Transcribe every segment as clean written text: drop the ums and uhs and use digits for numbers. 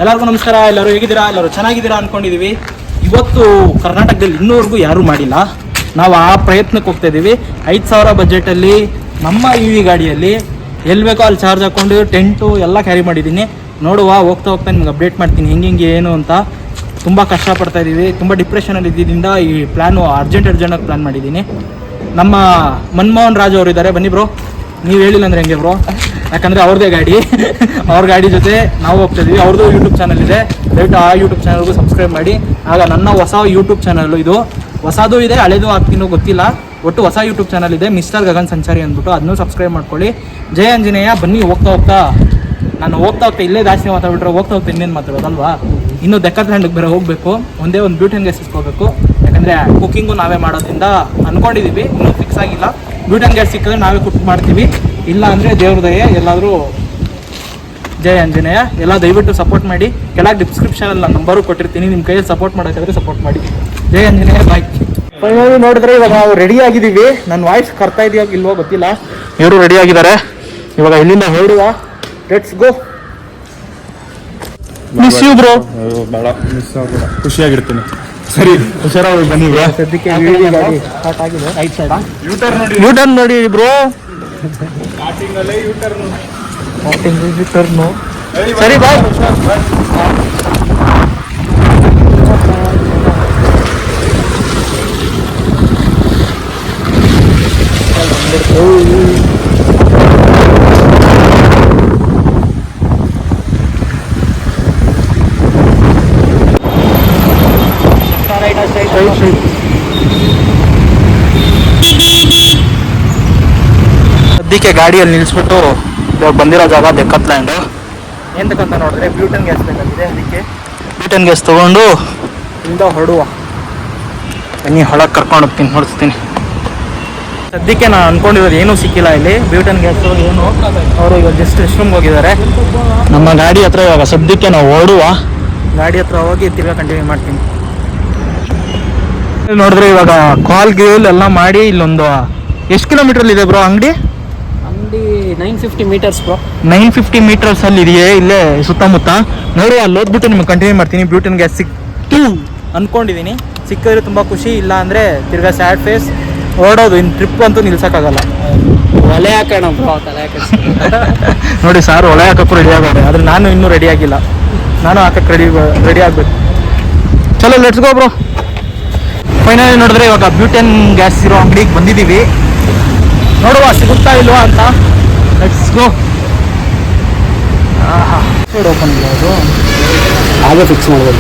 ಎಲ್ಲರಿಗೂ ನಮಸ್ಕಾರ. ಎಲ್ಲರೂ ಹೇಗಿದ್ದೀರಾ? ಎಲ್ಲರೂ ಚೆನ್ನಾಗಿದ್ದೀರಾ ಅಂದ್ಕೊಂಡಿದ್ದೀವಿ. ಇವತ್ತು ಕರ್ನಾಟಕದಲ್ಲಿ ಇನ್ನೂವರೆಗೂ ಯಾರೂ ಮಾಡಿಲ್ಲ. ನಾವು ಆ ಪ್ರಯತ್ನಕ್ಕೆ ಹೋಗ್ತಾ ಇದ್ದೀವಿ. 5,000 ಬಜೆಟಲ್ಲಿ ನಮ್ಮ EV ಗಾಡಿಯಲ್ಲಿ ಎಲ್ಲಿ ಬೇಕೋ ಅಲ್ಲಿ ಚಾರ್ಜ್ ಹಾಕ್ಕೊಂಡು ಟೆಂಟು ಎಲ್ಲ ಕ್ಯಾರಿ ಮಾಡಿದ್ದೀನಿ. ನೋಡುವ, ಹೋಗ್ತಾ ಹೋಗ್ತಾ ನಿಮ್ಗೆ ಅಪ್ಡೇಟ್ ಮಾಡ್ತೀನಿ ಹೆಂಗೆ ಏನು ಅಂತ. ತುಂಬ ಕಷ್ಟಪಡ್ತಾ ಇದ್ದೀವಿ, ತುಂಬ ಡಿಪ್ರೆಷನಲ್ಲಿ ಇದ್ದಿದ್ದರಿಂದ ಈ ಪ್ಲ್ಯಾನು ಅರ್ಜೆಂಟಾಗಿ ಪ್ಲ್ಯಾನ್ ಮಾಡಿದ್ದೀನಿ. ನಮ್ಮ ಮನಮೋಹನ್ ರಾಜ್ ಅವರು ಇದ್ದಾರೆ, ಬನ್ನಿ ಬ್ರೋ. ನೀವು ಹೇಳಿಲ್ಲ ಅಂದರೆ ಹೆಂಗೆ ಬ್ರೋ? ಯಾಕಂದರೆ ಅವ್ರದ್ದೇ ಗಾಡಿ, ಅವ್ರ ಗಾಡಿ ಜೊತೆ ನಾವು ಹೋಗ್ತಾ ಇದ್ದೀವಿ. ಅವ್ರದ್ದು ಯೂಟ್ಯೂಬ್ ಚಾನಲ್ ಇದೆ, ದಯವಿಟ್ಟು ಆ ಯೂಟ್ಯೂಬ್ ಚಾನಲ್ಗೂ ಸಬ್ಸ್ಕ್ರೈಬ್ ಮಾಡಿ. ಆಗ ನನ್ನ ಹೊಸ ಯೂಟ್ಯೂಬ್ ಚಾನಲ್ಲು ಇದು, ಹೊಸದು ಇದೆ ಹಳೇದು ಆಗ್ತೀನೋ ಗೊತ್ತಿಲ್ಲ, ಒಟ್ಟು ಹೊಸ ಯೂಟ್ಯೂಬ್ ಚಾನಲ್ ಇದೆ, ಮಿಸ್ಟರ್ ಗಗನ್ ಸಂಚಾರಿ ಅಂದ್ಬಿಟ್ಟು, ಅದನ್ನೂ ಸಬ್ಸ್ಕ್ರೈಬ್ ಮಾಡ್ಕೊಳ್ಳಿ. ಜಯ ಆಂಜನೇಯ. ಬನ್ನಿ, ಹೋಗ್ತಾ ನಾನು ಹೋಗ್ತಾ ಇಲ್ಲೇ ಜಾಸ್ತಿ ಮಾತಾಡ್ಬಿಟ್ರೆ ಹೋಗ್ತಾ ಇನ್ನೇನು ಮಾತಾಡೋದಲ್ವಾ? ಇನ್ನೂ ಡೆಕ್ಕತ್ಲ್ಯಾಂಡಿಗೆ ಬೇರೆ ಹೋಗಬೇಕು, ಒಂದೇ ಒಂದು ಬ್ಯೂಟನ್ ಗ್ಯಾಸ್ ಸಿಕ್ಕೋಬೇಕು. ಯಾಕಂದರೆ ಕುಕ್ಕಿಂಗು ನಾವೇ ಮಾಡೋದ್ರಿಂದ ಅಂದ್ಕೊಂಡಿದ್ದೀವಿ, ಇನ್ನೂ ಫಿಕ್ಸ್ ಆಗಿಲ್ಲ. ಬ್ಯೂಟನ್ ಗ್ಯಾಸ್ ಸಿಕ್ಕಿದ್ರೆ ನಾವೇ ಕುಕ್ ಮಾಡ್ತೀವಿ, ಇಲ್ಲ ಅಂದರೆ ದೇವ್ರ ದಯೆ. ಎಲ್ಲಾದರೂ ಜಯ ಆಂಜನೇಯ. ಎಲ್ಲ ದಯವಿಟ್ಟು ಸಪೋರ್ಟ್ ಮಾಡಿ. ಕೆಳಗೆ ಡಿಸ್ಕ್ರಿಪ್ಷನಲ್ಲಿ ನಾನು ನಂಬರು ಕೊಟ್ಟಿರ್ತೀನಿ, ನಿಮ್ಮ ಕೈಯಲ್ಲಿ ಸಪೋರ್ಟ್ ಮಾಡೋಕ್ಕಾದ್ರೆ ಸಪೋರ್ಟ್ ಮಾಡಿ. ಜಯ ಆಂಜನೇಯ, ಬಾಯ್. ಫೈನಲಿ ನೋಡಿದ್ರೆ ಇವಾಗ ನಾವು ರೆಡಿ ಆಗಿದ್ದೀವಿ. ನನ್ನ ವಾಯ್ಸ್ ಕರ್ತಾ ಇದೆಯೋ ಇಲ್ವೋ ಗೊತ್ತಿಲ್ಲ. ಇವರು ರೆಡಿ ಆಗಿದ್ದಾರೆ. ಇವಾಗ ಇಲ್ಲಿಂದ ಹೊರಡುವ. Let's go. Miss you bro. ಭಾಳ ಮಿಸ್ ಆಗಲ್ಲ, ಖುಷಿಯಾಗಿರ್ತೀನಿ. ಸರಿ, ಹುಷಾರಾಗಿ ಬನ್ನಿ. ಸದ್ಯಕ್ಕೆ ಗಾಡಿ ಸ್ಟಾರ್ಟ್ ಆಗಿದೆ. ರೈಟ್ ಸೈಡಾ ಯೂಟರ್ನ್ ನೋಡಿ ಬ್ರೋ. ಯೂಟರ್ನು ಸರಿ, ಬಾಯ್. ಸದ್ಯಕ್ಕೆ ಗಾಡಿಯಲ್ಲಿ ನಿಲ್ಲಿಸ್ಬಿಟ್ಟು ಇವಾಗ ಬಂದಿರೋ ಜಾಗ ಡೆಕ್ಕತ್ಲ್ಯಾಂಡು. ಏನಂತ ನೋಡಿದ್ರೆ ಬ್ಯೂಟನ್ ಗ್ಯಾಸ್ ಬೇಕಾಗಿದೆ, ಅದಕ್ಕೆ ಬ್ಯೂಟನ್ ಗ್ಯಾಸ್ ತೊಗೊಂಡು ಇಲ್ಲಿಂದ ಹೊರಡುವ. ಬನ್ನಿ, ಹೊಳಗೆ ಕರ್ಕೊಂಡು ಹೋಗ್ತೀನಿ, ಹೊಡಿಸ್ತೀನಿ. ಸದ್ಯಕ್ಕೆ ನಾನು ಅಂದ್ಕೊಂಡಿರೋದು ಏನೂ ಸಿಕ್ಕಿಲ್ಲ ಇಲ್ಲಿ. ಬ್ಯೂಟನ್ ಗ್ಯಾಸು ಏನು, ಅವರು ಇವಾಗ ಜಸ್ಟ್ ರೆಸ್ಟ್ರೂಮ್ಗೆ ಹೋಗಿದ್ದಾರೆ. ನಮ್ಮ ಗಾಡಿ ಹತ್ರ ಇವಾಗ ಸದ್ಯಕ್ಕೆ ನಾವು ಹೊರಡುವ. ಗಾಡಿ ಹತ್ರ ಹೋಗಿ ತಿರ್ಗಾ ಕಂಟಿನ್ಯೂ ಮಾಡ್ತೀನಿ. ನೋಡಿದ್ರೆ ಇವಾಗ ಕಾಲ್ ಗೀಲ್ ಎಲ್ಲ ಮಾಡಿ ಇಲ್ಲೊಂದು ಎಷ್ಟು ಕಿಲೋಮೀಟರ್ ಇದೆ ಬ್ರೋ ಅಂಗಡಿ? 950 meters ಬ್ರೋ. 950 meters ಅಲ್ಲಿ ಇದೆಯೇ, ಇಲ್ಲೇ ಸುತ್ತಮುತ್ತ. ನೋಡುವ, ಅಲ್ಲಿ ಓದ್ಬಿಟ್ಟು ನಿಮ್ಗೆ ಕಂಟಿನ್ಯೂ ಮಾಡ್ತೀನಿ. ಬ್ಯೂಟನ್ ಗ್ಯಾಸ್ ಸಿಕ್ತು ಅಂದ್ಕೊಂಡಿದ್ದೀನಿ. ಸಿಕ್ಕಿದ್ರೆ ತುಂಬ ಖುಷಿ, ಇಲ್ಲ ಅಂದರೆ ತಿರ್ಗಾ ಸ್ಯಾಡ್ ಫೇಸ್ ಓಡೋದು. ಇನ್ನು ಟ್ರಿಪ್ ಅಂತೂ ನಿಲ್ಸೋಕ್ಕಾಗಲ್ಲ. ಒಲೆ ಹಾಕೋಣ ಬ್ರೋ, ತಲೆ ಹಾಕಿ ನೋಡಿ ಸಾರು ಒಲೆ ಹಾಕೋಕ್ಕೂ ರೆಡಿ ಆಗೋರೆ, ಆದರೆ ನಾನು ಇನ್ನೂ ರೆಡಿ ಆಗಿಲ್ಲ. ನಾನು ಹಾಕಕ್ಕೆ ರೆಡಿ ಆಗಬೇಕು. ಚಲೋ, ಲೆಟ್ಸ್ ಗೋ ಬ್ರೋ. ಫೈನಲಿ ನೋಡಿದ್ರೆ ಇವಾಗ ಬ್ಯೂಟನ್ ಗ್ಯಾಸ್ ಇರೋ ಅಂಗಡಿಗೆ ಬಂದಿದ್ದೀವಿ. ನೋಡುವ ಸಿಗುತ್ತಾ ಇಲ್ವಾ ಅಂತ. Let's go. ಸೈಡ್ ಓಪನ್ ಇಲ್ಲ, ಅದು ಹಾಗೆ ಫಿಕ್ಸ್ ಮಾಡ್ಬೋದು.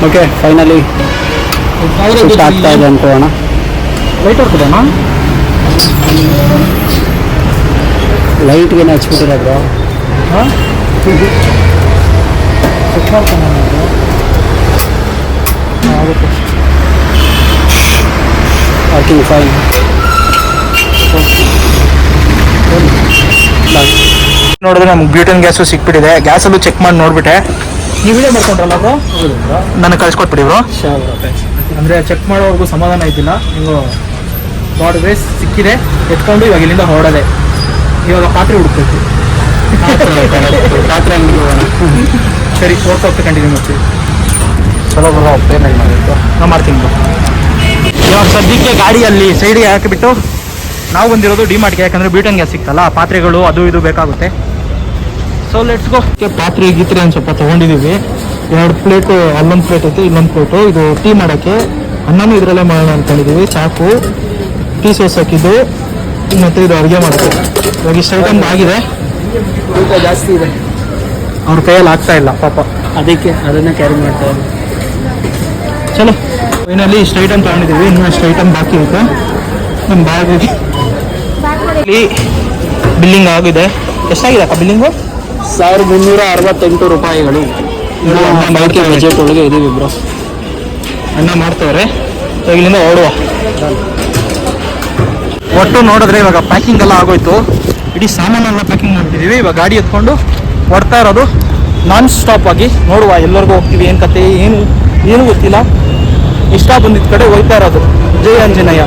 ಓಕೆ, ಫೈನಲಿ ಶಿಫ್ಟ್ ಆಗ್ತಾ ಇದೆ ಅನ್ಕೋಣ. ಲೈಟ್ ಹೊಡ್ಕೋಣ. ಲೈಟ್ಗೆ ಹಚ್ಬಿಟ್ಟಿಲ್ಲ ಬ್ರೋ. ಹಾಂ, ಚೆಕ್ ಮಾಡ್ತಾನೆ ಆಗುತ್ತೆ. Working fine. ನೋಡಿದ್ರೆ ನಮ್ಗೆ ಬ್ಯೂಟನ್ ಗ್ಯಾಸು ಸಿಕ್ಬಿಟ್ಟಿದೆ. ಗ್ಯಾಸಲ್ಲೂ ಚೆಕ್ ಮಾಡಿ ನೋಡ್ಬಿಟ್ಟೆ. ನೀವು ವಿಡಿಯೋ ಮಾಡ್ಕೊಂಡ್ರಲ್ಲ ಬ್ರೋ, ನನಗೆ ಕಳಿಸ್ಕೊಟ್ಬಿಡಿ ಬ್ರೋ. ಅಂದರೆ ಚೆಕ್ ಮಾಡೋವರೆಗೂ ಸಮಾಧಾನ ಇದ್ದಿಲ್ಲ. ನೀವು ಬಾಡ್ ವೇಸ್ ಸಿಕ್ಕಿದೆ, ಎತ್ಕೊಂಡು ಇವಾಗ ಇಲ್ಲಿಂದ ಹೊರಡೋದೆ. ಇವಾಗ ಪಾತ್ರೆ ಹುಡುಕ್ಬೇಕು. ಪಾತ್ರೆ ಅಂಗಡಿ ಹೋಗೋಣ. ಸರಿ, ಹೋಗ್ತಾ ಕಂಟಿನ್ಯೂ ಮಾಡ್ತೀವಿ. ಚಲೋ ಬರೋ ಪೇಮೆಂಟ್ ಮಾಡಬೇಕು. ನಾನು ಮಾಡ್ತೀನಿ ಬ್ರೋ. ಇವಾಗ ಸದ್ಯಕ್ಕೆ ಗಾಡಿಯಲ್ಲಿ ಸೈಡ್ಗೆ ಹಾಕಿಬಿಟ್ಟು ನಾವು ಬಂದಿರೋದು ಡಿಮಾರ್ಟ್ಗೆ. ಯಾಕಂದರೆ ಬ್ಯೂಟನ್ ಗ್ಯಾಸ್ ಸಿಕ್ತಲ್ಲ, ಪಾತ್ರೆಗಳು ಅದು ಇದು ಬೇಕಾಗುತ್ತೆ. So let's go. ಪಾತ್ರೆ ಗೀತ್ರೆ ಒಂದು ಸ್ವಲ್ಪ ತೊಗೊಂಡಿದ್ದೀವಿ. 2 ಪ್ಲೇಟು, ಅಲ್ಲೊಂದು ಪ್ಲೇಟ್ ಐತೆ, ಇಲ್ಲೊಂದು ಪ್ಲೇಟು. ಇದು ಟೀ ಮಾಡೋಕ್ಕೆ, ಅನ್ನನೂ ಇದರಲ್ಲೇ ಮಾಡೋಣ ಅಂದ್ಕೊಂಡಿದ್ದೀವಿ. ಚಾಕು, ಟೀ ಸೋಸೋಕಿದ್ದು, ಮತ್ತು ಇದು ಅಡುಗೆ ಮಾಡೋಕ್ಕೆ. ಇವಾಗ ಇಷ್ಟು ಐಟಮ್ ಆಗಿದೆ. ಊಟ ಜಾಸ್ತಿ ಇದೆ, ಅವ್ರ ಕೈಯಲ್ಲಿ ಆಗ್ತಾ ಇಲ್ಲ ಪಾಪ, ಅದಕ್ಕೆ ಅದನ್ನು ಕ್ಯಾರಿ ಮಾಡ್ತಾ ಇದ್ದೀವಿ. ಚಲೋ, ಫೈನಲಿ ಇಷ್ಟು ಐಟಮ್ ತೊಗೊಂಡಿದ್ದೀವಿ. ಇನ್ನೂ ಅಷ್ಟು ಐಟಮ್ ಬಾಕಿ ಇರುತ್ತೆ. ನಮ್ಮ ಬ್ಯಾಗ್ ಬಿಲ್ಲಿಂಗ್ ಆಗಿದೆ. ಎಷ್ಟಾಗಿದೆ ಅಕ್ಕ ಬಿಲ್ಲಿಂಗು? 1368 ರೂಪಾಯಿಗಳು. ಬಾಕಿ ಬಜೆಟ್ ಒಳಗೆ ಇದೀವಿ ಬ್ರೋ. ಅಣ್ಣ ಮಾಡ್ತವ್ರೆ. ಇಲ್ಲಿಂದ ಓಡುವ. ಒಟ್ಟು ನೋಡಿದ್ರೆ ಇವಾಗ ಪ್ಯಾಕಿಂಗ್ ಎಲ್ಲ ಆಗೋಯ್ತು. ಇಡೀ ಸಾಮಾನೆಲ್ಲ ಪ್ಯಾಕಿಂಗ್ ಮಾಡ್ತಿದ್ದೀವಿ. ಇವಾಗ ಗಾಡಿ ಎತ್ಕೊಂಡು ಹೊಡ್ತಾ ಇರೋದು ನಾನ್ ಸ್ಟಾಪ್ ಆಗಿ. ನೋಡುವ, ಎಲ್ಲರಿಗೂ ಹೋಗ್ತೀವಿ, ಏನು ಕತೆ ಏನು ಗೊತ್ತಿಲ್ಲ. ಇಷ್ಟ ಬಂದಿದ್ದ ಕಡೆ ಹೋಗ್ತಾ ಇರೋದು. ಜಯ ಆಂಜನೇಯ.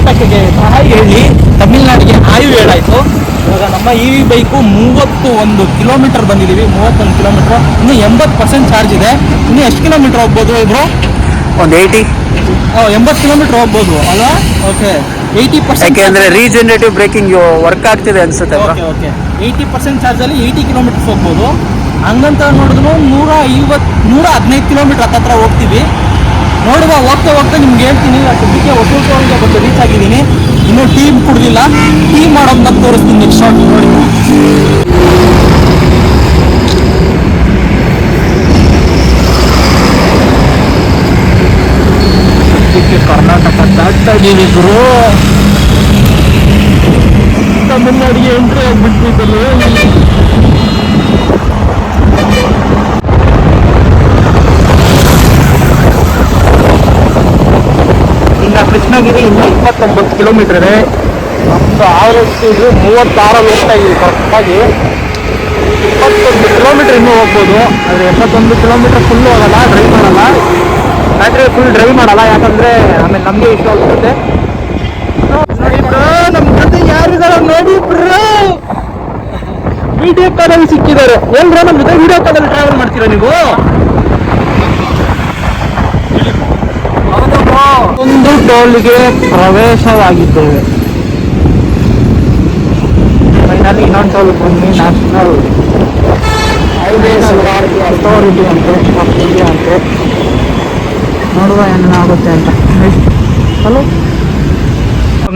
ಕರ್ನಾಟಕಕ್ಕೆ ಹಾಯ್ ಹೇಳಿ ತಮಿಳ್ನಾಡಿಗೆ ಆಯು ಹೇಳಾಯ್ತು. ಇವಾಗ ನಮ್ಮ ಇ ವಿ ಬೈಕು 31 ಕಿಲೋಮೀಟರ್ ಬಂದಿದ್ದೀವಿ. 31 ಕಿಲೋಮೀಟರ್, ಇನ್ನು 80% ಚಾರ್ಜ್ ಇದೆ. ಇನ್ನು ಎಷ್ಟು ಕಿಲೋಮೀಟರ್ ಹೋಗ್ಬೋದು ಇಬ್ರು? ಒಂದು 80. 80 ಕಿಲೋಮೀಟರ್ ಹೋಗ್ಬೋದು ಅಲ್ವಾ? ಓಕೆ, 80%. ಯಾಕೆಂದ್ರೆ ರೀಜನರೇಟಿವ್ ಬ್ರೇಕಿಂಗ್ ವರ್ಕ್ ಆಗ್ತಿದೆ ಅನ್ಸುತ್ತೆ. ಓಕೆ ಓಕೆ, 80% ಚಾರ್ಜಲ್ಲಿ 80 ಕಿಲೋಮೀಟರ್ಸ್ ಹೋಗ್ಬೋದು. ಹಂಗಂತ ನೋಡಿದ್ರು 115 ಕಿಲೋಮೀಟರ್ ಹತ್ರ ಹೋಗ್ತೀವಿ. ನೋಡುವ, ಹೋಗ್ತಾ ಹೋಗ್ತಾ ನಿಮ್ಗೆ ಹೇಳ್ತೀನಿ. ಸದ್ಯಕ್ಕೆ ಹೊಸೂರಿಗೆ ಬಂದು ರೀಚ್ ಆಗಿದ್ದೀನಿ. ಇನ್ನೂ ಟೀ ಕುಡ್ದಿಲ್ಲ. ಟೀ ಮಾಡೋದನ್ನ ತೋರಿಸ್ತೀನಿ ನೆಕ್ಸ್ಟ್ ಶಾರ್ಟ್ ನೋಡಿ. ಸದ್ಯಕ್ಕೆ ಕರ್ನಾಟಕ ದಾಟಾಗಿರಿ ಗುರು. ತಮಿಳ್ನಾಡಿಗೆ ಎಂಟ್ರಿ ಆಗ್ಬಿಟ್ಟಿದ್ದಲ್ಲ. ಇನ್ನು ಕೃಷ್ಣಗಿರಿ ಇನ್ನೂ 29 ಕಿಲೋಮೀಟರ್ ಇದೆ. ನಮ್ಮದು ಆವರೇಜ್ 36 ಹೋಗ್ತಾ ಇದೀವಿ ಕರೆಕ್ಟಾಗಿ. 21 ಕಿಲೋಮೀಟರ್ ಇನ್ನೂ ಹೋಗ್ಬೋದು. ಆದರೆ 71 ಕಿಲೋಮೀಟರ್ ಫುಲ್ ಹೋಗಲ್ಲ, ಡ್ರೈವ್ ಮಾಡಲ್ಲ. ಬ್ಯಾಟ್ರಿ ಫುಲ್ ಡ್ರೈವ್ ಮಾಡಲ್ಲ, ಯಾಕಂದರೆ ಆಮೇಲೆ ನಮಗೆ ಇಷ್ಟ ಆಗುತ್ತೆ. ನೋಡಿ ಬ್ರೋ, ನಮ್ಮ ಜೊತೆ ಯಾರಿದಾರ ನೋಡಿ ಬ್ರೋ. ವಿಡಿಯೋ ಕಾಲಲ್ಲಿ ಸಿಕ್ಕಿದ್ದಾರೆ. ಏನ್ ಬ್ರೋ, ನಮ್ಮ ಜೊತೆ ವಿಡಿಯೋ ಕಾಲಲ್ಲಿ ಟ್ರಾವೆಲ್ ಮಾಡ್ತೀರಾ ನೀವು? ಒಂದು ಟೋಲ್ಗೆ ಪ್ರವೇಶವಾಗಿದ್ದೇವೆ. ಫೈನಲಿ ಇನ್ನೊಂದು ಟೋಲ್ ಬಂದು ನ್ಯಾಷನಲ್ ಹೈವೇಸ್ ಅಥಾರಿಟಿ ಅಂತೆ. ನೋಡುವ ಏನಾಗುತ್ತೆ ಅಂತ. ಹಲೋ,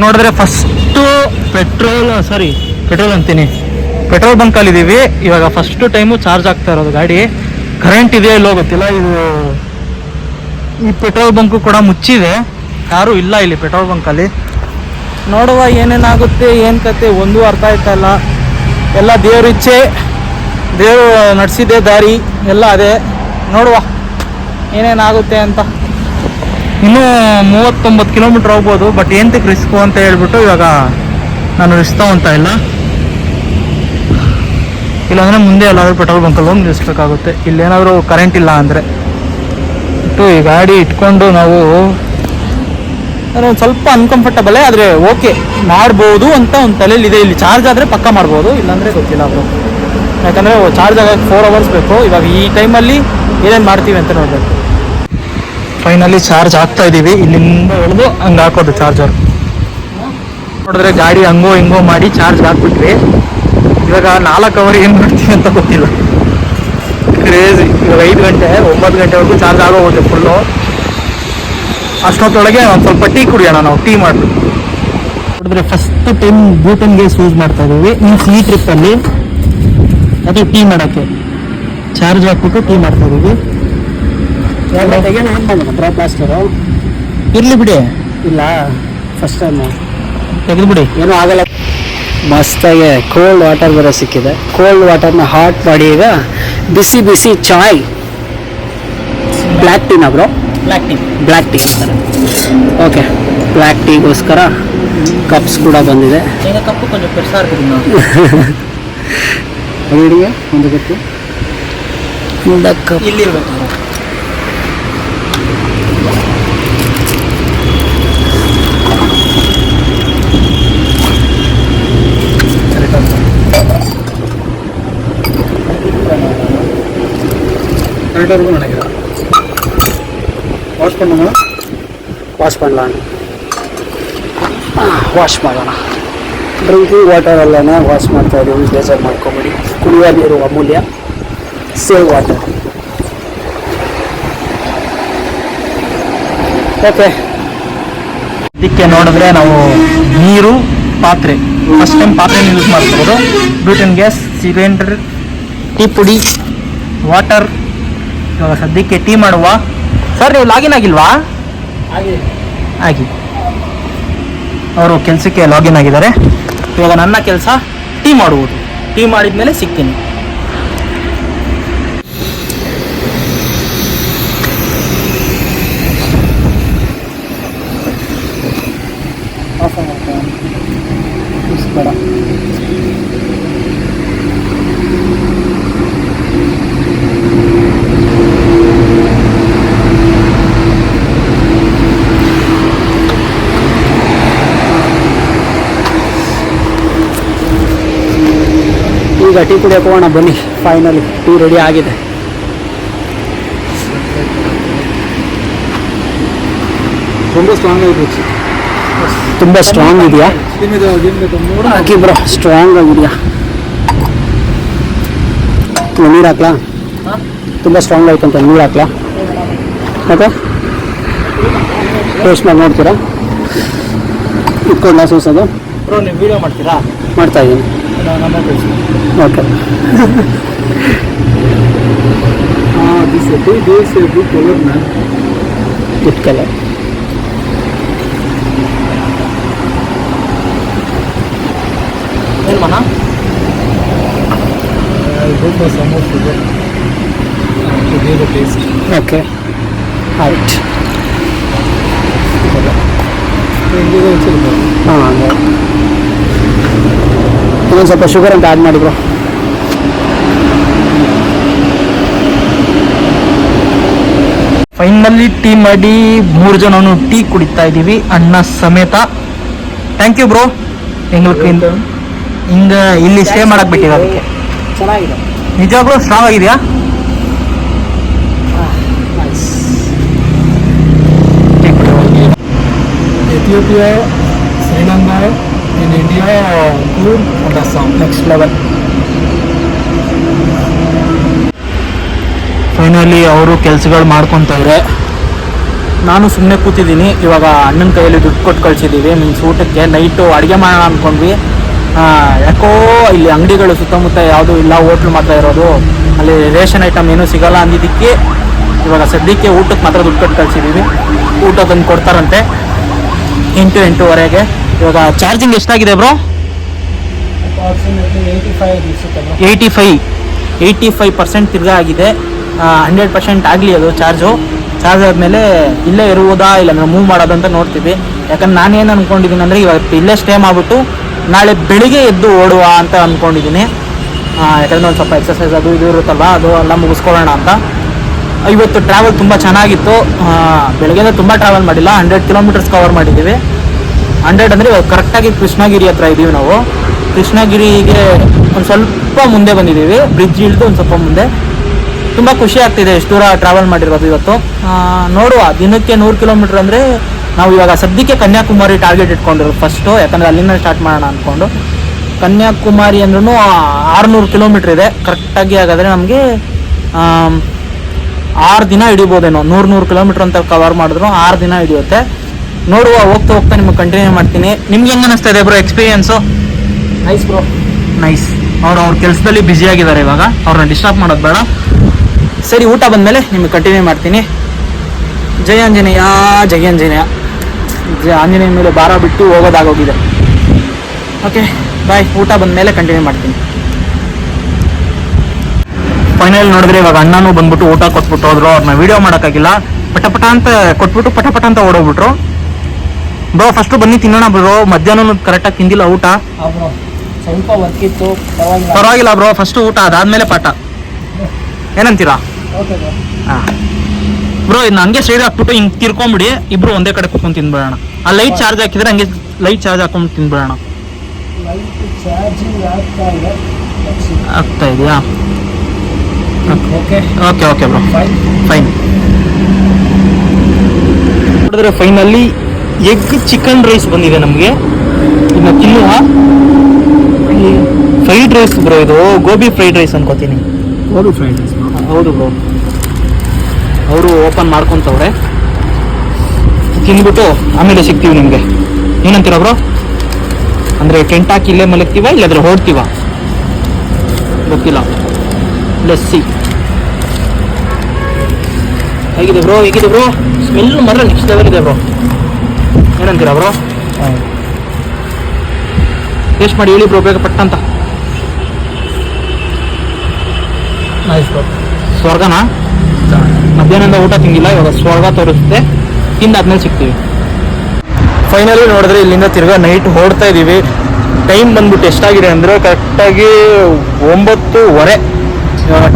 ನೋಡಿದ್ರೆ ಫಸ್ಟು ಪೆಟ್ರೋಲ್ ಅಂತೀನಿ, ಪೆಟ್ರೋಲ್ ಬಂಕಲ್ಲಿದ್ದೀವಿ. ಇವಾಗ ಫಸ್ಟ್ ಟೈಮು ಚಾರ್ಜ್ ಆಗ್ತಾ ಇರೋದು ಗಾಡಿ. ಕರೆಂಟ್ ಇದೆಯೋ ಇಲ್ಲೋ ಗೊತ್ತಿಲ್ಲ. ಈ ಪೆಟ್ರೋಲ್ ಬಂಕು ಕೂಡ ಮುಚ್ಚಿದೆ, ಯಾರೂ ಇಲ್ಲ ಇಲ್ಲಿ ಪೆಟ್ರೋಲ್ ಬಂಕಲ್ಲಿ. ನೋಡುವ ಏನೇನಾಗುತ್ತೆ, ಏನು ಕತೆ ಒಂದು ಅರ್ಥ ಆಯ್ತಲ್ಲ. ಎಲ್ಲ ದೇವ್ರ ಇಚ್ಛೆ, ದೇವರು ನಡೆಸಿದೆ ದಾರಿ ಎಲ್ಲ ಅದೇ. ನೋಡುವ ಏನೇನಾಗುತ್ತೆ ಅಂತ. ಇನ್ನೂ 39 ಕಿಲೋಮೀಟ್ರ್ ಹೋಗ್ಬೋದು. ಬಟ್ ಏನಕ್ಕೆ ರಿಸ್ಕು ಅಂತ ಹೇಳ್ಬಿಟ್ಟು ಇವಾಗ ನಾನು ರಿಸ್ಕ್ ತಗೊಂತ ಇಲ್ಲ. ಇಲ್ಲಾಂದರೆ ಮುಂದೆ ಎಲ್ಲಾದರೂ ಪೆಟ್ರೋಲ್ ಬಂಕಲ್ಲಿ ಹೋಗಿ ನಿಲ್ಲಿಸ್ಬೇಕಾಗುತ್ತೆ, ಇಲ್ಲೇನಾದರೂ ಕರೆಂಟ್ ಇಲ್ಲ ಅಂದರೆ. ಈ ಗಾಡಿ ಇಟ್ಕೊಂಡು ನಾವು ಒಂದು ಸ್ವಲ್ಪ ಅನ್ಕಂಫರ್ಟಬಲೇ, ಆದರೆ ಓಕೆ ಮಾಡ್ಬೋದು ಅಂತ ಒಂದು ತಲೆಯಲ್ಲಿದೆ. ಇಲ್ಲಿ ಚಾರ್ಜ್ ಆದರೆ ಪಕ್ಕ ಮಾಡ್ಬೋದು, ಇಲ್ಲಾಂದರೆ ಗೊತ್ತಿಲ್ಲ ಅವರು. ಯಾಕಂದರೆ ಚಾರ್ಜ್ ಆಗೋಕ್ಕೆ 4 ಅವರ್ಸ್ ಬೇಕು. ಇವಾಗ ಈ ಟೈಮಲ್ಲಿ ಏನೇನು ಮಾಡ್ತೀವಿ ಅಂತ ನೋಡಬೇಕು. ಫೈನಲಿ ಚಾರ್ಜ್ ಆಗ್ತಾ ಇದ್ದೀವಿ. ಇಲ್ಲಿಂದ ಎಳೆದು ಹಂಗೆ ಹಾಕೋದು ಚಾರ್ಜರ್. ನೋಡಿದ್ರೆ ಗಾಡಿ ಹಂಗೋ ಹಿಂಗೋ ಮಾಡಿ ಚಾರ್ಜ್ ಹಾಕ್ಬಿಟ್ವಿ. ಇವಾಗ 4 ಅವರ್ ಏನು ಮಾಡ್ತೀವಿ ಅಂತ ಗೊತ್ತಿಲ್ಲ. ಕ್ರೇಜಿ. ಇವಾಗ 5 ಗಂಟೆ 9 ಗಂಟೆವರೆಗೂ ಚಾರ್ಜ್ ಆಗೋಗುತ್ತೆ ಫುಲ್ಲು. ಅಷ್ಟೊತ್ತೊಳಗೆ ಒಂದು ಸ್ವಲ್ಪ ಟೀ ಕುಡಿಯೋಣ ನಾವು. ಟೀ ಮಾಡಿ ನೋಡಿದ್ರೆ ಫಸ್ಟ್ ಟೈಮ್ ಬ್ಯೂಟನ್ ಗೇಸ್ ಯೂಸ್ ಮಾಡ್ತಾ ಇದ್ದೀವಿ. ಮೀನ್ಸ್ ಈ ಟ್ರಿಪ್ಪಲ್ಲಿ ಅದು ಟೀ ಮಾಡೋಕ್ಕೆ ಚಾರ್ಜ್ ಹಾಕ್ಬಿಟ್ಟು ಟೀ ಮಾಡ್ತಾ ಇದ್ದೀವಿ. ಪ್ಲಾಸ್ಟರು ಇರಲಿ ಬಿಡಿ, ಇಲ್ಲ ಫಸ್ಟ್ ಟೈಮು ತೆಗೆದುಬಿಡಿ, ಏನೂ ಆಗಲ್ಲ. ಮಸ್ತಾಗಿ ಕೋಲ್ಡ್ ವಾಟರ್ ಬೇರೆ ಸಿಕ್ಕಿದೆ. ಕೋಲ್ಡ್ ವಾಟರ್ನ ಹಾಟ್ ಮಾಡಿ ಈಗ ಬಿಸಿ ಚಾಯ್. ಬ್ಲ್ಯಾಕ್ ಟೀನಾ ಬ್ರೋ? ಬ್ಲ್ಯಾಕ್ ಟೀ ಅಂತಾರೆ. ಓಕೆ, ಬ್ಲ್ಯಾಕ್ ಟೀಗೋಸ್ಕರ ಕಪ್ಸ್ ಕೂಡ ಬಂದಿದೆ. ಕಪ್ಪು ಕೊಂಚ ಪೆರ್ಸಾರ್ಬಿಡಿ ಅಡಿಗೆ ಒಂದು ಕಪ್ಪು ಇಲ್ಲಿರ್ಬೇಕು. ವಾಶ್ ಮಾಡೋಣ. ಡ್ರಿಂಕಿಂಗ್ ವಾಟರ್ ಅಲ್ಲೇ ವಾಶ್ ಮಾಡ್ತಾ ಇದ್ದೀವಿ. ಬೇಜಾರು ಮಾಡ್ಕೊಬೇಡಿ. ಕುಡಿಯುವ ನೀರು ಅಮೂಲ್ಯ. Save water. ಓಕೆ, ಇದಕ್ಕೆ ನೋಡಿದ್ರೆ ನಾವು ನೀರು, ಪಾತ್ರೆ, ಫಸ್ಟ್ ಟೈಮ್ ಪಾತ್ರೆ ಯೂಸ್ ಮಾಡ್ಬೋದು. ಬ್ಯೂಟನ್ ಗ್ಯಾಸ್, ಸಿಲಿಂಡರ್, ಟೀ ಪುಡಿ, ವಾಟರ್. ಇವಾಗ ಸದ್ಯಕ್ಕೆ ಟೀ ಮಾಡುವ. ಸರ್, ನೀವು ಲಾಗಿನ್ ಆಗಿಲ್ವಾ? ಆಗಿ ಅವರು ಕೆಲಸಕ್ಕೆ ಲಾಗಿನ್ ಆಗಿದ್ದಾರೆ. ಇವಾಗ ನನ್ನ ಕೆಲಸ ಟೀ ಮಾಡುವುದು. ಟೀ ಮಾಡಿದ ಮೇಲೆ ಸಿಗ್ತೀನಿ. ಈಗ ಟೀ ಕುಡಿಯೋಕೆ ಹೋಗೋಣ ಬನ್ನಿ. ಫೈನಲಿ ಟೀ ರೆಡಿ ಆಗಿದೆ. ತುಂಬ ಸ್ಟ್ರಾಂಗ್ ಆಗಿರುತ್ತೆ. ತುಂಬ ಸ್ಟ್ರಾಂಗ್ ಇದೆಯಾ? ಹಾಕಿ ಬ್ರೋ, ಸ್ಟ್ರಾಂಗ್ ಆಗಿದೆಯಾ? ನೀರು ಹಾಕ್ಲಾ? ತುಂಬ ಸ್ಟ್ರಾಂಗ್ ಆಯ್ತು ಅಂತ ನೀರು ಹಾಕ್ಲಾ? ಮತ್ತೆ ಟೇಸ್ಟ್ ಮಾಡಿ ನೋಡ್ತೀರಾ? ಇಟ್ಕೊಂಡು ಸೋಸೋದು ಬ್ರೋ ನೀವು ವಿಡಿಯೋ ಮಾಡ್ತೀರಾ? ಮಾಡ್ತಾ ಇದ್ದೀನಿ. ಓಕೆ. Good colour. ಏನು ಮನ ಓಕೆ ಆಯ್ತು. ಹಾಂ, ಇನ್ನೊಂದು ಸ್ವಲ್ಪ ಶುಗರ್ ಅಂತ ಆ್ಯಡ್ ಮಾಡಿ ಬ್ರೋ. ಫೈನಲಿ ಟೀ ಮಾಡಿ 3 ಜನನು ಟೀ ಕುಡಿತಾ ಇದ್ದೀವಿ ಅಣ್ಣ ಸಮೇತ. Thank you bro. ಹಿಂಗ ಇಲ್ಲಿ ಸ್ಟೇ ಮಾಡಕ್ ಬಿಟ್ಟಿದೆ ಅದಕ್ಕೆ. ಚೆನ್ನಾಗಿದೆ ನಿಜವಾಗ್ಲೂ ಸ್ಟ್ರಾಂಗ್ ಆಗಿದೆಯಾ? Ethiopia, Sri Lanka, in India, good and Assam. Next level. Finally ಅವರು ಕೆಲಸಗಳು ಮಾಡ್ಕೊತವ್ರೆ, ನಾನು ಸುಮ್ಮನೆ ಕೂತಿದ್ದೀನಿ. ಇವಾಗ ಅಣ್ಣನ ಕೈಯಲ್ಲಿ ದುಡ್ಡು ಕೊಟ್ಟು ಕಳಿಸಿದ್ದೀವಿ ಮೀನ್ಸ್ ಊಟಕ್ಕೆ. ನೈಟು ಅಡುಗೆ ಮಾಡೋಣ ಅಂದ್ಕೊಂಡ್ವಿ, ಯಾಕೋ ಇಲ್ಲಿ ಅಂಗಡಿಗಳು ಸುತ್ತಮುತ್ತ ಯಾವುದೂ ಇಲ್ಲ, ಹೋಟ್ಲು ಮಾತ್ರ ಇರೋದು. ಅಲ್ಲಿ ರೇಷನ್ ಐಟಮ್ ಏನೂ ಸಿಗೋಲ್ಲ ಅಂದಿದ್ದಕ್ಕೆ ಇವಾಗ ಸದ್ಯಕ್ಕೆ ಊಟಕ್ಕೆ ಮಾತ್ರ ದುಡ್ಡು ಕೊಟ್ಟು ಕಳಿಸಿದ್ದೀವಿ. ಊಟ ತಂದು ಕೊಡ್ತಾರಂತೆ 8-8:30. ಇವಾಗ ಚಾರ್ಜಿಂಗ್ ಎಷ್ಟಾಗಿದೆ ಬ್ರೋ? 85% ತಿರ್ಗಾ ಆಗಿದೆ. 100% ಆಗಲಿ ಅದು ಚಾರ್ಜ್ ಆದಮೇಲೆ ಇಲ್ಲೇ ಇರುವುದಾ ಇಲ್ಲಾಂದ್ರೆ ಮೂವ್ ಮಾಡೋದು ಅಂತ ನೋಡ್ತೀವಿ. ಯಾಕಂದ್ರೆ ನಾನೇನು ಅಂದ್ಕೊಂಡಿದ್ದೀನಿ ಅಂದರೆ ಇವತ್ತು ಇಲ್ಲೇ ಸ್ಟೇ ಮಾಡಿಬಿಟ್ಟು ನಾಳೆ ಬೆಳಿಗ್ಗೆ ಎದ್ದು ಓಡುವ ಅಂತ ಅಂದ್ಕೊಂಡಿದ್ದೀನಿ. ಯಾಕಂದರೆ ಒಂದು ಸ್ವಲ್ಪ ಎಕ್ಸಸೈಸ್ ಅದು ಇದು ಇರುತ್ತಲ್ವ, ಅದು ಎಲ್ಲ ಮುಗಿಸ್ಕೊಳ್ಳೋಣ ಅಂತ. ಇವತ್ತು ಟ್ರಾವೆಲ್ ತುಂಬ ಚೆನ್ನಾಗಿತ್ತು. ಬೆಳಗ್ಗೆಯಿಂದ ತುಂಬ ಟ್ರಾವೆಲ್ ಮಾಡಿಲ್ಲ, 100 ಕಿಲೋಮೀಟರ್ಸ್ ಕವರ್ ಮಾಡಿದ್ದೀವಿ. 100 ಅಂದರೆ ಕರೆಕ್ಟಾಗಿ ಕೃಷ್ಣಗಿರಿ ಹತ್ರ ಇದ್ದೀವಿ ನಾವು. ಕೃಷ್ಣಗಿರಿಗೆ ಒಂದು ಸ್ವಲ್ಪ ಮುಂದೆ ಬಂದಿದ್ದೀವಿ, ಬ್ರಿಡ್ಜ್ ಇಳಿದು ಒಂದು ಸ್ವಲ್ಪ ಮುಂದೆ. ತುಂಬ ಖುಷಿ ಆಗ್ತಿದೆ ಎಷ್ಟು ದೂರ ಟ್ರಾವೆಲ್ ಮಾಡಿರೋದು ಇವತ್ತು. ನೋಡುವ, ದಿನಕ್ಕೆ 100 ಕಿಲೋಮೀಟ್ರ್ ಅಂದರೆ ನಾವು ಇವಾಗ ಸದ್ಯಕ್ಕೆ ಕನ್ಯಾಕುಮಾರಿ ಟಾರ್ಗೆಟ್ ಇಟ್ಕೊಂಡಿರೋದು ಫಸ್ಟು. ಯಾಕಂದರೆ ಅಲ್ಲಿಂದ ಸ್ಟಾರ್ಟ್ ಮಾಡೋಣ ಅಂದ್ಕೊಂಡು. ಕನ್ಯಾಕುಮಾರಿ ಅಂದ್ರೂ 600 ಕಿಲೋಮೀಟ್ರ್ ಇದೆ ಕರೆಕ್ಟಾಗಿ. ಹಾಗಾದರೆ ನಮಗೆ 6 ದಿನ ಹಿಡಿಬೋದೇನೋ. 100 ಕಿಲೋಮೀಟ್ರ್ ಅಂತ ಕವರ್ ಮಾಡಿದ್ರು 6 ದಿನ ಹಿಡಿಯುತ್ತೆ. ನೋಡುವ, ಹೋಗ್ತಾ ನಿಮಗೆ ಕಂಟಿನ್ಯೂ ಮಾಡ್ತೀನಿ. ನಿಮ್ಗೆ ಹೆಂಗೆ ಅನ್ನಿಸ್ತಾ ಇದೆ bro experience? Nice bro, nice. ಅವ್ರ ಕೆಲಸದಲ್ಲಿ ಬ್ಯುಸಿ ಆಗಿದ್ದಾರೆ ಇವಾಗ, ಅವ್ರನ್ನ ಡಿಸ್ಟರ್ಬ್ ಮಾಡೋದು ಬೇಡ. ಸರಿ, ಊಟ ಬಂದಮೇಲೆ ನಿಮಗೆ ಕಂಟಿನ್ಯೂ ಮಾಡ್ತೀನಿ. ಜೈ ಆಂಜನೇಯ, ಜೈ ಆಂಜನೇಯ. ಆಂಜನೇಯ ಮೇಲೆ ಭಾರ ಬಿಟ್ಟು ಹೋಗೋದಾಗೋಗಿದೆ. ಓಕೆ ಬಾಯ್, ಊಟ ಬಂದಮೇಲೆ ಕಂಟಿನ್ಯೂ ಮಾಡ್ತೀನಿ. ಫೈನಲ್ ನೋಡಿದ್ರೆ ಇವಾಗ ಅಣ್ಣನೂ ಬಂದ್ಬಿಟ್ಟು ಊಟ ಕೊಟ್ಬಿಟ್ಟು ಹೋದ್ರು. ಅವ್ರನ್ನ ವೀಡಿಯೋ ಮಾಡೋಕ್ಕಾಗಿಲ್ಲ, ಪಟ ಅಂತ ಕೊಟ್ಬಿಟ್ಟು ಪಟ ಅಂತ ಓಡೋಗ್ಬಿಟ್ರು. ಬ್ರೋ ಫಸ್ಟು ಬನ್ನಿ ತಿನ್ನೋಣ ಬ್ರೋ. ಮಧ್ಯಾಹ್ನ ಕರೆಕ್ಟಾಗಿ ತಿಂದಿಲ್ಲ ಊಟ. ಸ್ವಲ್ಪ ವರ್ಕ್ ಇತ್ತು, ಪರವಾಗಿಲ್ಲ ಬ್ರೋ. ಫಸ್ಟು ಊಟ, ಅದಾದ್ಮೇಲೆ ಪಾಠ. ಏನಂತೀರಾ? Okay bro. ಹಾಂ ಬ್ರೋ, ಇನ್ನು ಹಂಗೆ ಸೈಡ್ ಹಾಕ್ಬಿಟ್ಟು ಹಿಂಗೆ ತಿರ್ಕೊಂಬಿಡಿ, ಇಬ್ರು ಒಂದೇ ಕಡೆ ಕೂತ್ಕೊಂಡು ತಿನ್ಬಿಡೋಣ. ಆ ಲೈಟ್ ಚಾರ್ಜ್ ಹಾಕಿದ್ರೆ ಹಂಗೆ ಲೈಟ್ ಚಾರ್ಜ್ ಹಾಕೊಂಡು ತಿನ್ಬಿಡೋಣ. ಆಗ್ತಾ ಇದೆಯಾ? Okay okay bro, fine. ನೋಡಿದ್ರೆ ಫೈನಲಿ ಎಗ್ ಚಿಕನ್ ರೈಸ್ ಬಂದಿದೆ ನಮಗೆ. ಇನ್ನು ತಿನ್ನುವ ಫ್ರೈಡ್ ರೈಸ್ ಬ್ರೋ. ಇದು ಗೋಬಿ ಫ್ರೈಡ್ ರೈಸ್ ಅನ್ಕೋತೀನಿ. ಗೋಬಿ ಫ್ರೈಡ್ ರೈಸ್ ಹೌದು ಬ್ರೋ. ಅವರು ಓಪನ್ ಮಾಡ್ಕೊತವ್ರೆ. ತಿಂದ್ಬಿಟ್ಟು ಆಮೇಲೆ ಸಿಗ್ತೀವಿ ನಿಮಗೆ. ಏನಂತೀರ ಬ್ರೋ? ಅಂದರೆ ಟೆಂಟ್ ಹಾಕಿ ಇಲ್ಲೇ ಮಲಗ್ತೀವ ಇಲ್ಲಾಂದ್ರೆ ಹೊಡ್ತೀವ ಗೊತ್ತಿಲ್ಲ. ಲಸ್ಸಿ ಹೇಗಿದೆ ಬ್ರೋ? ಸ್ಮೆಲ್ ಮಾತ್ರ ನೆಕ್ಸ್ಟ್ ಲೆವೆಲ್ ಇದೆ ಬ್ರೋ. ಏನಂತೀರಾ ಬ್ರೋ? ಟೇಸ್ಟ್ ಮಾಡಿ ಹೇಳಿ ಬ್ರೋ ಬೇಗ ಪಟ್ಟಂತ. ಸ್ವರ್ಗನಾ? ಮಧ್ಯಾಹ್ನದಿಂದ ಊಟ ತಿಂದಿಲ್ಲ, ಇವಾಗ ಸ್ವರ್ಗ ತೋರಿಸುತ್ತೆ. ತಿಂದಾದ್ಮೇಲೆ ಸಿಗ್ತೀವಿ. ಫೈನಲಿ ನೋಡಿದ್ರೆ ಇಲ್ಲಿಂದ ತಿರ್ಗಾ ನೈಟ್ ಹೊರಡ್ತಾ ಇದ್ದೀವಿ. ಟೈಮ್ ಬಂದ್ಬಿಟ್ಟು ಎಷ್ಟಾಗಿದೆ ಅಂದರೆ ಕರೆಕ್ಟಾಗಿ 9:15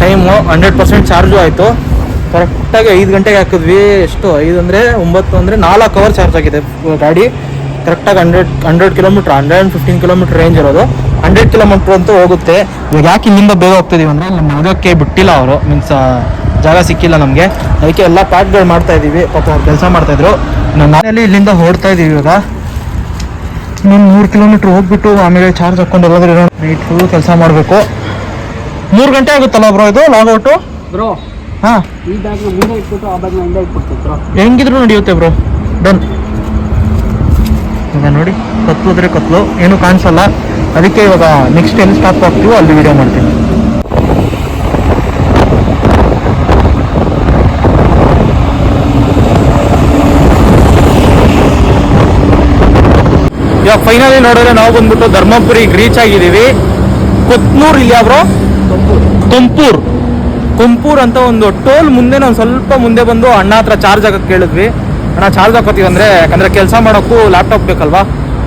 ಟೈಮು. 100% ಚಾರ್ಜು ಆಯಿತು. ಕರೆಕ್ಟಾಗಿ 5 ಗಂಟೆಗೆ ಹಾಕಿದ್ವಿ. ಎಷ್ಟು 5 ಅಂದರೆ 9 ಅಂದರೆ 4 ಅವರ್ ಚಾರ್ಜ್ ಆಗಿದೆ ಗಾಡಿ. ಕರೆಕ್ಟಾಗಿ 100 ಕಿಲೋಮೀಟ್ರ್ 115 ಕಿಲೋಮೀಟ್ರ್ ರೇಂಜ್ ಇರೋದು. 100 ಕಿಲೋಮೀಟರ್ ಅಂತೂ ಹೋಗುತ್ತೆ. ಇವಾಗ ಯಾಕೆ ಇಲ್ಲಿಂದ ಬೇಗ ಹೋಗ್ತಿದೀವಿ ಅಂದರೆ ನಮ್ಮ ಅದಕ್ಕೆ ಬಿಟ್ಟಿಲ್ಲ ಅವರು, ಮೀನ್ಸ್ ಜಾಗ ಸಿಕ್ಕಿಲ್ಲ ನಮಗೆ, ಅದಕ್ಕೆ ಎಲ್ಲ ಪ್ಯಾಕ್ಗಳು ಮಾಡ್ತಾ ಇದ್ದೀವಿ. ಪಾಪ ಅವ್ರು ಕೆಲಸ ಮಾಡ್ತಾಯಿದ್ರು. ನಾನಲ್ಲಿ ಇಲ್ಲಿಂದ ಹೊರಡ್ತಾ ಇದ್ದೀವಿ. ಇವಾಗ ಇನ್ನೊಂದು 3 ಕಿಲೋಮೀಟ್ರ್ ಹೋಗ್ಬಿಟ್ಟು ಆಮೇಲೆ ಚಾರ್ಜ್ ಹಾಕ್ಕೊಂಡು ಎಲ್ಲಾದ್ರೂ ನೈಟ್ ಫುಲ್ಲು ಕೆಲಸ ಮಾಡಬೇಕು. 3 ಗಂಟೆ ಆಗುತ್ತಲ್ಲ ಬ್ರೋ ಇದು ಲಾಗೌಟು? ಬ್ರೋ ಹಾಂ, ಈ ಬ್ಯಾಗ್ನ ಮುಂದೆ ಇಟ್ಬಿಟ್ಟು ಆ ಬ್ಯಾಗ್ನ ಹಿಂದೆ ಇಟ್ಬಿಡ್ತೀವಿ ಬ್ರೋ. ಹೆಂಗಿದ್ರು ನಡೆಯುತ್ತೆ ಬ್ರೋ. ಡನ್. ಇವಾಗ ನೋಡಿ ಕತ್ಲುದ್ರೆ ಕತ್ಲು, ಏನೂ ಕಾಣಿಸಲ್ಲ. ಅದಕ್ಕೆ ಇವಾಗ ನೆಕ್ಸ್ಟ್ ಎಲ್ಲಿ ಸ್ಟಾಪ್ ಆಗ್ತೀವೋ ಅಲ್ಲಿ ವಿಡಿಯೋ ಮಾಡ್ತೀನಿ. ಇವಾಗ ಫೈನಲಿ ನೋಡಿದ್ರೆ ನಾವು ಬಂದ್ಬಿಟ್ಟು ಧರ್ಮಪುರಿಗೆ ರೀಚ್ ಆಗಿದ್ದೀವಿ. ಕೊತ್ನೂರು ಇಲ್ಲ ಬ್ರೋ, ಕೊಂಪೂರ್ ಅಂತ ಒಂದು ಟೋಲ್ ಮುಂದೆ ನಾವು ಸ್ವಲ್ಪ ಮುಂದೆ ಬಂದು ಅಣ್ಣ ಹತ್ರ ಚಾರ್ಜ್ ಹಾಕಕ್ಕೆ ಕೇಳಿದ್ವಿ. ಅಣ್ಣ ಚಾರ್ಜ್ ಹಾಕೋತೀವಿ ಅಂದರೆ, ಯಾಕಂದರೆ ಕೆಲಸ ಮಾಡೋಕ್ಕೂ ಲ್ಯಾಪ್ಟಾಪ್ ಬೇಕಲ್ವಾ,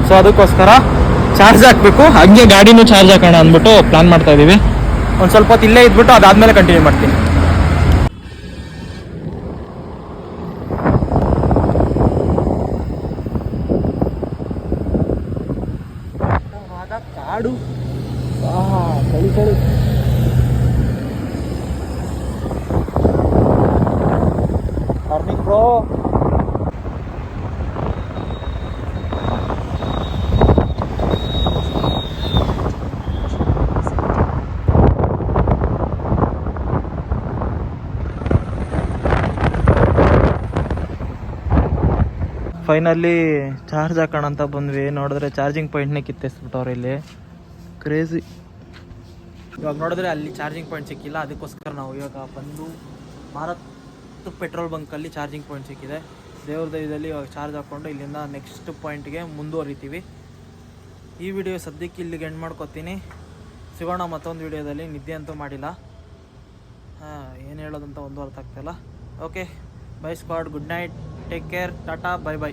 ಸೊ ಅದಕ್ಕೋಸ್ಕರ ಚಾರ್ಜ್ ಹಾಕಬೇಕು. ಹಂಗೆ ಗಾಡಿನೂ ಚಾರ್ಜ್ ಹಾಕೋಣ ಅಂದ್ಬಿಟ್ಟು ಪ್ಲ್ಯಾನ್ ಮಾಡ್ತಾ ಇದ್ದೀವಿ. ಒಂದು ಸ್ವಲ್ಪ ಹೊತ್ತು ಇಲ್ಲೇ ಇದ್ಬಿಟ್ಟು ಅದಾದಮೇಲೆ ಕಂಟಿನ್ಯೂ ಮಾಡ್ತೀನಿ. ಕಾಡು ಚಳಿ ಮಾರ್ನಿಂಗ್ ಬ್ರೋ. ಫೈನಲಿ ಚಾರ್ಜ್ ಹಾಕೋಣ ಅಂತ ಬಂದ್ವಿ. ನೋಡಿದ್ರೆ ಚಾರ್ಜಿಂಗ್ ಪಾಯಿಂಟ್ನೇ ಕಿತ್ತಿಸ್ಬಿಟ್ಟವ್ರು ಇಲ್ಲಿ. ಕ್ರೇಜಿ. ಇವಾಗ ನೋಡಿದ್ರೆ ಅಲ್ಲಿ ಚಾರ್ಜಿಂಗ್ ಪಾಯಿಂಟ್ ಸಿಕ್ಕಿಲ್ಲ, ಅದಕ್ಕೋಸ್ಕರ ನಾವು ಇವಾಗ ಬಂದು ಭಾರತ್ ಪೆಟ್ರೋಲ್ ಬಂಕಲ್ಲಿ ಚಾರ್ಜಿಂಗ್ ಪಾಯಿಂಟ್ ಸಿಕ್ಕಿದೆ. ದೇವ್ರ ದಯದಲ್ಲಿ ಇವಾಗ ಚಾರ್ಜ್ ಹಾಕ್ಕೊಂಡು ಇಲ್ಲಿಂದ ನೆಕ್ಸ್ಟ್ ಪಾಯಿಂಟ್ಗೆ ಮುಂದುವರಿತೀವಿ. ಈ ವಿಡಿಯೋ ಸದ್ಯಕ್ಕೆ ಇಲ್ಲಿಗೆ ಎಂಡ್ ಮಾಡ್ಕೊತೀನಿ. ಸಿಗೋಣ ಮತ್ತೊಂದು ವಿಡಿಯೋದಲ್ಲಿ. ನಿದ್ದೆ ಅಂತೂ ಮಾಡಿಲ್ಲ, ಏನು ಹೇಳೋದಂತ ಒಂದು ಅರ್ಥ ಆಗ್ತಾಯಿಲ್ಲ. Okay, by squad, good night, take care, Tata, bye bye.